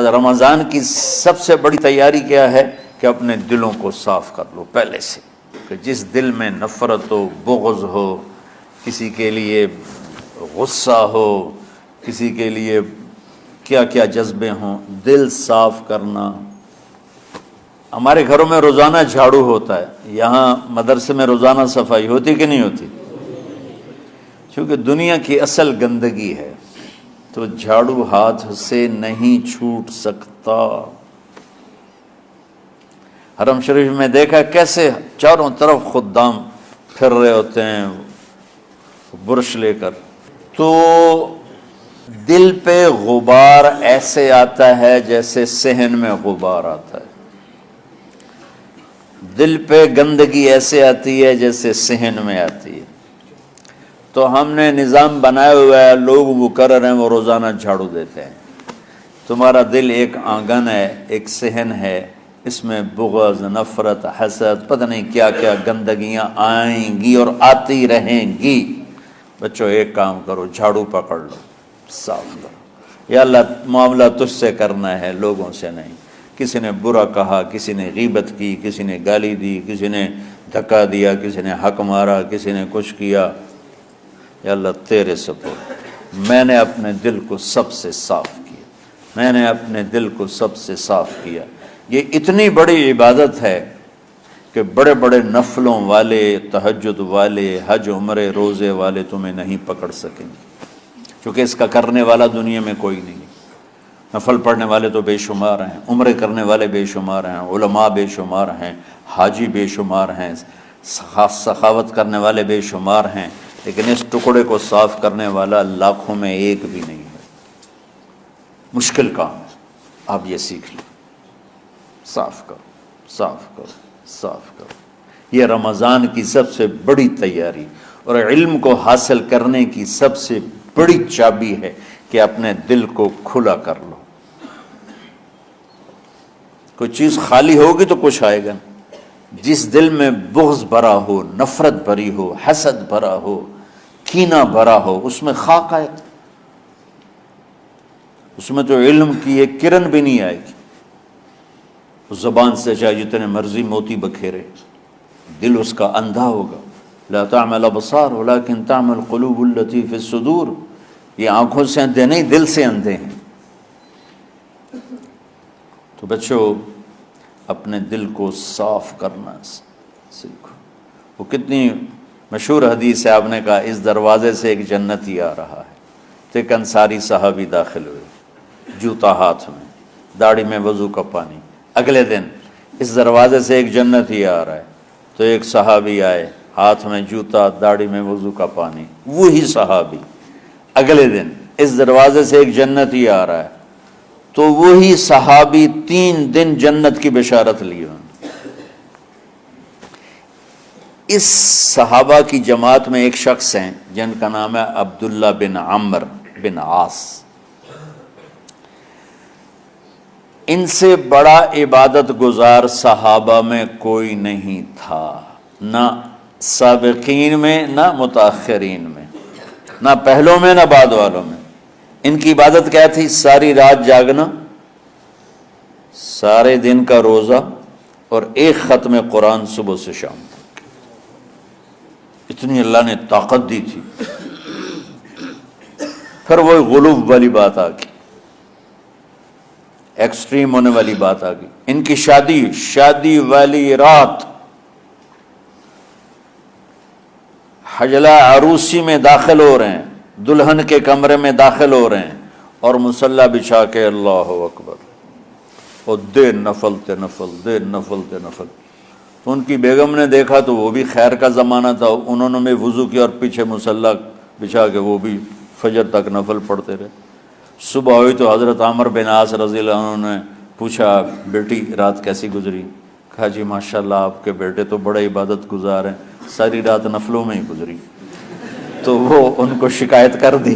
رمضان کی سب سے بڑی تیاری کیا ہے کہ اپنے دلوں کو صاف کر لو پہلے سے، کہ جس دل میں نفرت ہو، بغض ہو، کسی کے لیے غصہ ہو، کسی کے لیے کیا کیا جذبے ہوں، دل صاف کرنا۔ ہمارے گھروں میں روزانہ جھاڑو ہوتا ہے، یہاں مدرسے میں روزانہ صفائی ہوتی کہ نہیں ہوتی؟ چونکہ دنیا کی اصل گندگی ہے تو جھاڑو ہاتھ سے نہیں چھوٹ سکتا۔ حرم شریف میں دیکھا کیسے چاروں طرف خدام پھر رہے ہوتے ہیں برش لے کر، تو دل پہ غبار ایسے آتا ہے جیسے صحن میں غبار آتا ہے، دل پہ گندگی ایسے آتی ہے جیسے صحن میں آتی ہے۔ تو ہم نے نظام بنایا ہوا ہے، لوگ وہ کر رہے ہیں، وہ روزانہ جھاڑو دیتے ہیں۔ تمہارا دل ایک آنگن ہے، ایک صحن ہے، اس میں بغض، نفرت، حسد، پتہ نہیں کیا کیا گندگیاں آئیں گی اور آتی رہیں گی۔ بچوں ایک کام کرو، جھاڑو پکڑ لو، صاف کرو۔ یا اللہ معاملہ تجھ سے کرنا ہے، لوگوں سے نہیں۔ کسی نے برا کہا، کسی نے غیبت کی، کسی نے گالی دی، کسی نے دھکا دیا، کسی نے حق مارا، کسی نے کچھ کیا، یا اللہ تیرے سپرد میں نے اپنے دل کو سب سے صاف کیا، میں نے اپنے دل کو سب سے صاف کیا۔ یہ اتنی بڑی عبادت ہے کہ بڑے بڑے نفلوں والے، تہجد والے، حج عمرے روزے والے تمہیں نہیں پکڑ سکیں گے، کیونکہ اس کا کرنے والا دنیا میں کوئی نہیں۔ نفل پڑھنے والے تو بے شمار ہیں، عمرے کرنے والے بے شمار ہیں، علماء بے شمار ہیں، حاجی بے شمار ہیں، سخاوت کرنے والے بے شمار ہیں، لیکن اس ٹکڑے کو صاف کرنے والا لاکھوں میں ایک بھی نہیں ہے۔ مشکل کام ہے، آپ یہ سیکھ لیں، صاف کرو، صاف کرو، صاف کرو۔ یہ رمضان کی سب سے بڑی تیاری اور علم کو حاصل کرنے کی سب سے بڑی چابی ہے کہ اپنے دل کو کھلا کر لو۔ کوئی چیز خالی ہوگی تو کچھ آئے گا۔ جس دل میں بغض بھرا ہو، نفرت بھری ہو، حسد بھرا ہو، کینہ بھرا ہو، اس میں خاک آئے، اس میں تو علم کی ایک کرن بھی نہیں آئے گی۔ اس زبان سے چاہے جتنے مرضی موتی بکھیرے، دل اس کا اندھا ہوگا۔ لا تعمى الابصار ولكن تعمى القلوب التي في الصدور۔ یہ آنکھوں سے اندھے نہیں، دل سے اندھے ہیں۔ تو بچوں اپنے دل کو صاف کرنا سیکھو۔ وہ کتنی مشہور حدیث ہے، آپ نے کہا اس دروازے سے ایک جنتی آ رہا ہے، تو ایک انصاری صحابی داخل ہوئے، جوتا ہاتھ میں، داڑھی میں وضو کا پانی۔ اگلے دن اس دروازے سے ایک جنتی آ رہا ہے، تو ایک صحابی آئے، ہاتھ میں جوتا، داڑھی میں وضو کا پانی، وہی صحابی۔ اگلے دن اس دروازے سے ایک جنتی آ رہا ہے، تو وہی صحابی 3 دن جنت کی بشارت لی۔ اس صحابہ کی جماعت میں ایک شخص ہیں جن کا نام ہے عبداللہ بن عمرو بن عاص۔ ان سے بڑا عبادت گزار صحابہ میں کوئی نہیں تھا، نہ سابقین میں نہ متاخرین میں، نہ پہلوں میں نہ بعد والوں میں۔ ان کی عبادت کیا تھی؟ ساری رات جاگنا، سارے دن کا روزہ، اور ایک ختم قرآن صبح سے شام تک۔ اتنی اللہ نے طاقت دی تھی۔ پھر وہ غلو والی بات آ گئی، ایکسٹریم ہونے والی بات آ گئی۔ ان کی شادی والی رات حجلہ عروسی میں داخل ہو رہے ہیں، دلہن کے کمرے میں داخل ہو رہے ہیں، اور مصلی بچھا کے اللہ اکبر، اور دیر نفل تے نفل، دیر نفل تے نفل۔ تو ان کی بیگم نے دیکھا تو وہ بھی خیر کا زمانہ تھا، انہوں نے بھی وضو کیا اور پیچھے مصلی بچھا کے وہ بھی فجر تک نفل پڑھتے رہے۔ صبح ہوئی تو حضرت عمر بن عاص رضی اللہ عنہ نے پوچھا، بیٹی رات کیسی گزری؟ کہا جی ماشاءاللہ آپ کے بیٹے تو بڑے عبادت گزار ہیں، ساری رات نفلوں میں ہی گزری۔ تو وہ ان کو شکایت کر دی۔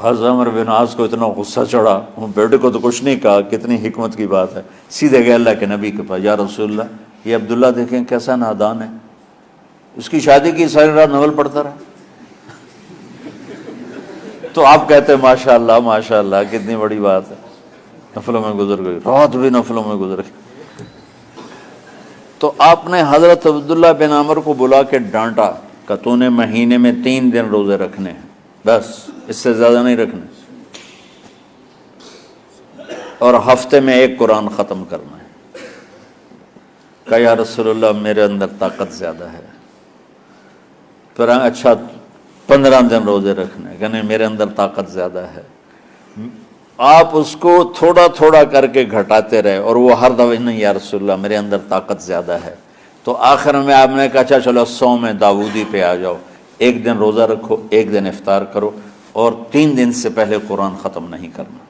حضرت عمر بن عاص کو اتنا غصہ چڑھا، بیٹے کو تو کچھ نہیں کہا، کتنی حکمت کی بات ہے، سیدھے گئے اللہ کے نبی کے پاس، یا رسول اللہ یہ عبداللہ دیکھیں کیسا نادان ہے، اس کی شادی کی ساری رات نفل پڑھتا رہا۔ تو آپ کہتے ہیں ماشاءاللہ ماشاءاللہ کتنی بڑی بات ہے۔ نفلوں میں گزر گئی، رات بھی نفلوں میں گزر گئی۔ تو آپ نے حضرت عبداللہ بن عمر کو بلا کے ڈانٹا کہ تو نے مہینے میں 3 دن روزے رکھنے ہیں، بس اس سے زیادہ نہیں رکھنے، اور ہفتے میں 1 قرآن ختم کرنا ہے۔ کہا یا رسول اللہ میرے اندر طاقت زیادہ ہے۔ پھر اچھا 15 دن روزے رکھنے، کہ نہیں میرے اندر طاقت زیادہ ہے۔ آپ اس کو تھوڑا تھوڑا کر کے گھٹاتے رہے، اور وہ ہر دفعہ نہیں یا رسول اللہ میرے اندر طاقت زیادہ ہے۔ تو آخر میں آپ نے کہا اچھا چلو صوم داؤدی پہ آ جاؤ، 1 دن روزہ رکھو، 1 دن افطار کرو، اور 3 دن سے پہلے قرآن ختم نہیں کرنا۔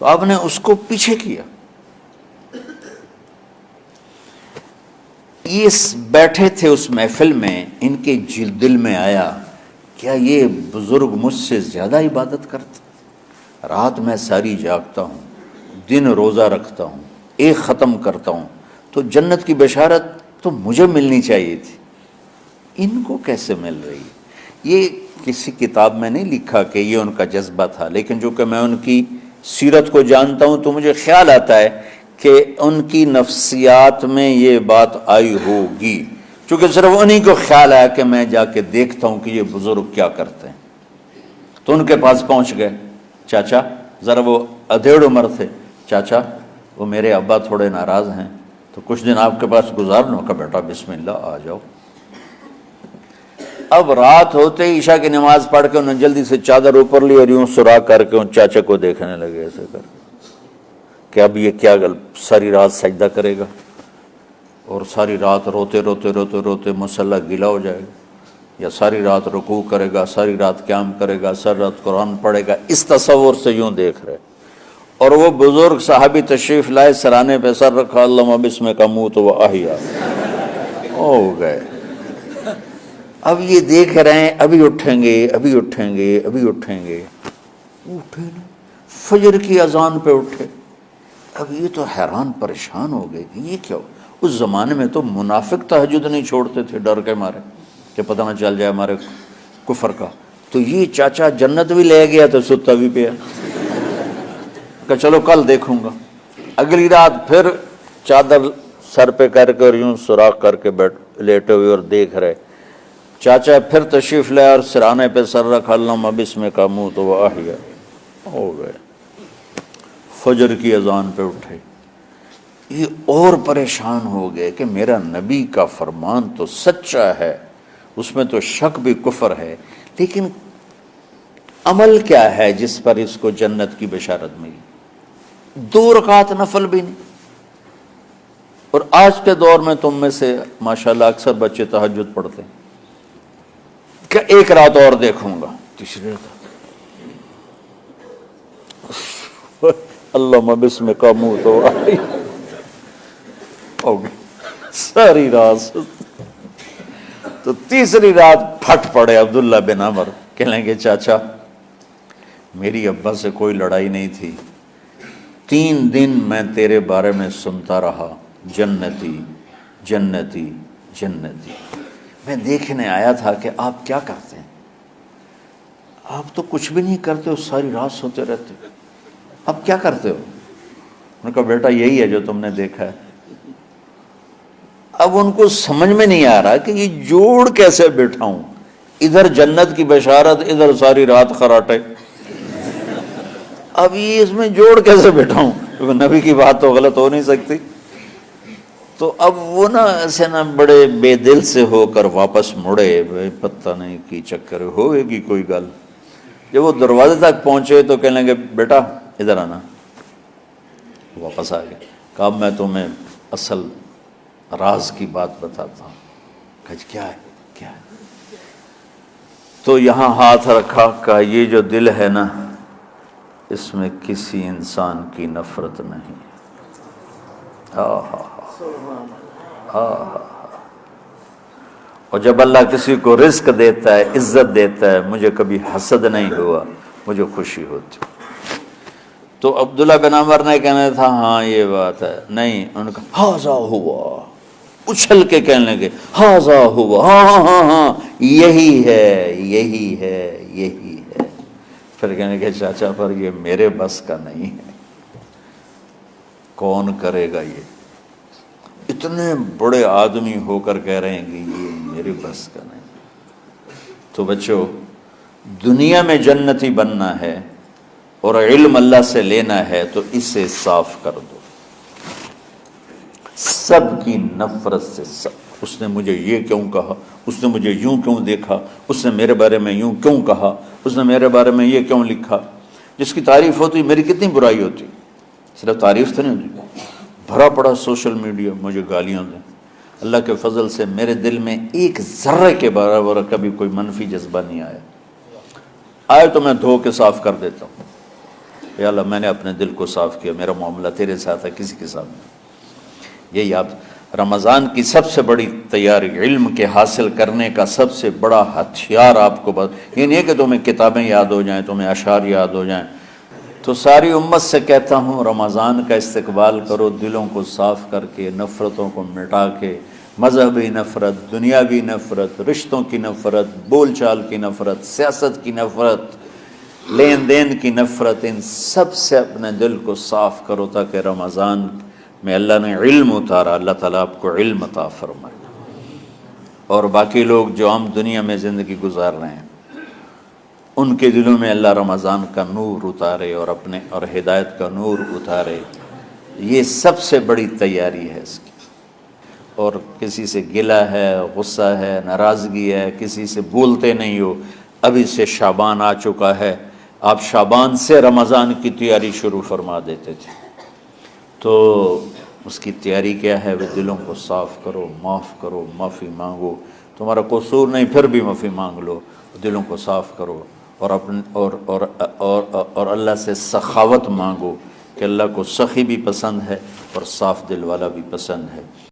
تو آپ نے اس کو پیچھے کیا۔ یہ بیٹھے تھے اس محفل میں، ان کے دل میں آیا کیا یہ بزرگ مجھ سے زیادہ عبادت کرتا؟ رات میں ساری جاگتا ہوں، دن روزہ رکھتا ہوں، 1 ختم کرتا ہوں، تو جنت کی بشارت تو مجھے ملنی چاہیے تھی، ان کو کیسے مل رہی؟ یہ کسی کتاب میں نہیں لکھا کہ یہ ان کا جذبہ تھا، لیکن جو کہ میں ان کی سیرت کو جانتا ہوں تو مجھے خیال آتا ہے کہ ان کی نفسیات میں یہ بات آئی ہوگی، چونکہ صرف انہی کو خیال آیا کہ میں جا کے دیکھتا ہوں کہ یہ بزرگ کیا کرتے ہیں۔ تو ان کے پاس پہنچ گئے، چاچا ذرا، وہ ادھیڑ عمر تھے، چاچا وہ میرے ابا تھوڑے ناراض ہیں، تو کچھ دن آپ کے پاس گزار لوں؟ کا بیٹا بسم اللہ آ جاؤ۔ اب رات ہوتے ہی عشاء کی نماز پڑھ کے انہوں نے جلدی سے چادر اوپر لی اور یوں سراغ کر کے ان چاچا کو دیکھنے لگے ایسے کر کہ اب یہ کیا ساری رات سجدہ کرے گا، اور ساری رات روتے روتے روتے روتے مصلی گیلا ہو جائے گا، یا ساری رات رکوع کرے گا، ساری رات قیام کرے گا، ساری رات قرآن پڑھے گا، اس تصور سے یوں دیکھ رہے۔ اور وہ بزرگ صحابی تشریف لائے، سرانے پہ سر رکھا، اللہم بسمک اموت و احیا، ہو گئے۔ اب یہ دیکھ رہے ہیں ابھی اٹھیں گے، ابھی اٹھیں گے، ابھی اٹھیں گے، اٹھے نا، فجر کی اذان پہ اٹھے۔ اب یہ تو حیران پریشان ہو گئے کہ یہ کیا ہو؟ اس زمانے میں تو منافق تہجد نہیں چھوڑتے تھے ڈر کے مارے کہ پتہ نہ چل جائے ہمارے کفر کا۔ تو یہ چاچا جنت بھی لے گیا تو ستا بھی پیا کہ چلو کل دیکھوں گا۔ اگلی رات پھر چادر سر پہ کر کے اور یوں سوراخ کر کے لیٹے ہوئے اور دیکھ رہے۔ چاچا پھر تشریف لائے اور سرانے پہ سر رکھا، اللہم بسمک اموت و احیا، ہو گئے۔ فجر کی اذان پہ اٹھے، یہ اور پریشان ہو گئے کہ میرا نبی کا فرمان تو سچا ہے، اس میں تو شک بھی کفر ہے، لیکن عمل کیا ہے جس پر اس کو جنت کی بشارت ملی؟ 2 رکعت نفل بھی نہیں۔ اور آج کے دور میں تم میں سے ماشاءاللہ اکثر بچے تہجد پڑھتے ہیں کہ 1 رات اور دیکھوں گا، تیسری رات اللہم بسمک اموت و احیا، ہو گئی ساری رات۔ تو تیسری رات پھٹ پڑے عبداللہ بن عمر، کہنے لگے چاچا میری ابا سے کوئی لڑائی نہیں تھی، 3 دن میں تیرے بارے میں سنتا رہا، جنتی جنتی جنتی۔ میں دیکھنے آیا تھا کہ آپ کیا کرتے ہیں، آپ تو کچھ بھی نہیں کرتے ہو، ساری رات سوتے رہتے ہو، اب کیا کرتے ہو؟ انہوں نے کہا بیٹا یہی ہے جو تم نے دیکھا ہے۔ اب ان کو سمجھ میں نہیں آ رہا کہ یہ جوڑ کیسے بٹھاؤں، ادھر جنت کی بشارت، ادھر ساری رات خراٹے، اب یہ اس میں جوڑ کیسے بٹھاؤں، کیونکہ نبی کی بات تو غلط ہو نہیں سکتی۔ تو اب وہ نا ایسے نا بڑے بے دل سے ہو کر واپس مڑے، پتہ نہیں کی چکر ہوئے گی کوئی گل۔ جب وہ دروازے تک پہنچے تو کہنے لگے بیٹا ادھر آنا، واپس آ گئے۔ کہا میں تمہیں اصل راز کی بات بتاتا ہوں۔ کہا کیا ہے کیا ہے؟ تو یہاں ہاتھ رکھا، کہا یہ جو دل ہے نا اس میں کسی انسان کی نفرت نہیں۔ اور جب اللہ کسی کو رزق دیتا ہے، عزت دیتا ہے، مجھے کبھی حسد نہیں ہوا، مجھے خوشی ہوتی۔ تو عبداللہ بن عمر نے کہنا تھا ہاں یہ بات ہے، نہیں، انہوں نے کہا ہاذا ہوا، اچھل کے کہنے لگے ہاذا ہوا، ہاں ہاں ہاں ہاں یہی ہے یہی ہے یہی ہے۔ پھر کہنے کہ چاچا پر یہ میرے بس کا نہیں ہے، کون کرے گا یہ؟ اتنے بڑے آدمی ہو کر کہہ رہے ہیں کہ یہ میرے بس کا نہیں۔ تو بچوں، دنیا میں جنتی بننا ہے اور علم اللہ سے لینا ہے تو اسے صاف کر دو، سب کی نفرت سے۔ سب، اس نے مجھے یہ کیوں کہا، اس نے مجھے یوں کیوں دیکھا، اس نے میرے بارے میں یوں کیوں کہا، اس نے میرے بارے میں یہ کیوں لکھا۔ جس کی تعریف ہوتی میری کتنی برائی ہوتی، صرف تعریف تو نہیں ہوتی، بھرا پڑا سوشل میڈیا مجھے گالیاں دیں۔ اللہ کے فضل سے میرے دل میں ایک ذرے کے برابر کبھی کوئی منفی جذبہ نہیں آیا، آئے تو میں دھو کے صاف کر دیتا ہوں، یا اللہ میں نے اپنے دل کو صاف کیا، میرا معاملہ تیرے ساتھ ہے، کسی کے ساتھ نہیں۔ یہی آپ رمضان کی سب سے بڑی تیاری، علم کے حاصل کرنے کا سب سے بڑا ہتھیار آپ کو یہ نہیں ہے کہ تمہیں کتابیں یاد ہو جائیں، تمہیں اشعار یاد ہو جائیں۔ تو ساری امت سے کہتا ہوں رمضان کا استقبال کرو، دلوں کو صاف کر کے، نفرتوں کو مٹا کے، مذہبی نفرت، دنیاوی نفرت، رشتوں کی نفرت، بول چال کی نفرت، سیاست کی نفرت، لین دین کی نفرت، ان سب سے اپنے دل کو صاف کرو تاکہ رمضان میں اللہ نے علم اتارا، اللہ تعالیٰ آپ کو علم عطا فرمائے، اور باقی لوگ جو عام دنیا میں زندگی گزار رہے ہیں ان کے دلوں میں اللہ رمضان کا نور اتارے اور ہدایت کا نور اتارے۔ یہ سب سے بڑی تیاری ہے اس کی۔ اور کسی سے گلہ ہے، غصہ ہے، ناراضگی ہے، کسی سے بولتے نہیں ہو، ابھی سے شعبان آ چکا ہے، آپ شعبان سے رمضان کی تیاری شروع فرما دیتے تھے، تو اس کی تیاری کیا ہے؟ وہ دلوں کو صاف کرو، معاف کرو، معافی مانگو، تمہارا قصور نہیں پھر بھی معافی مانگ لو، دلوں کو صاف کرو، اور اللہ سے سخاوت مانگو کہ اللہ کو سخی بھی پسند ہے اور صاف دل والا بھی پسند ہے۔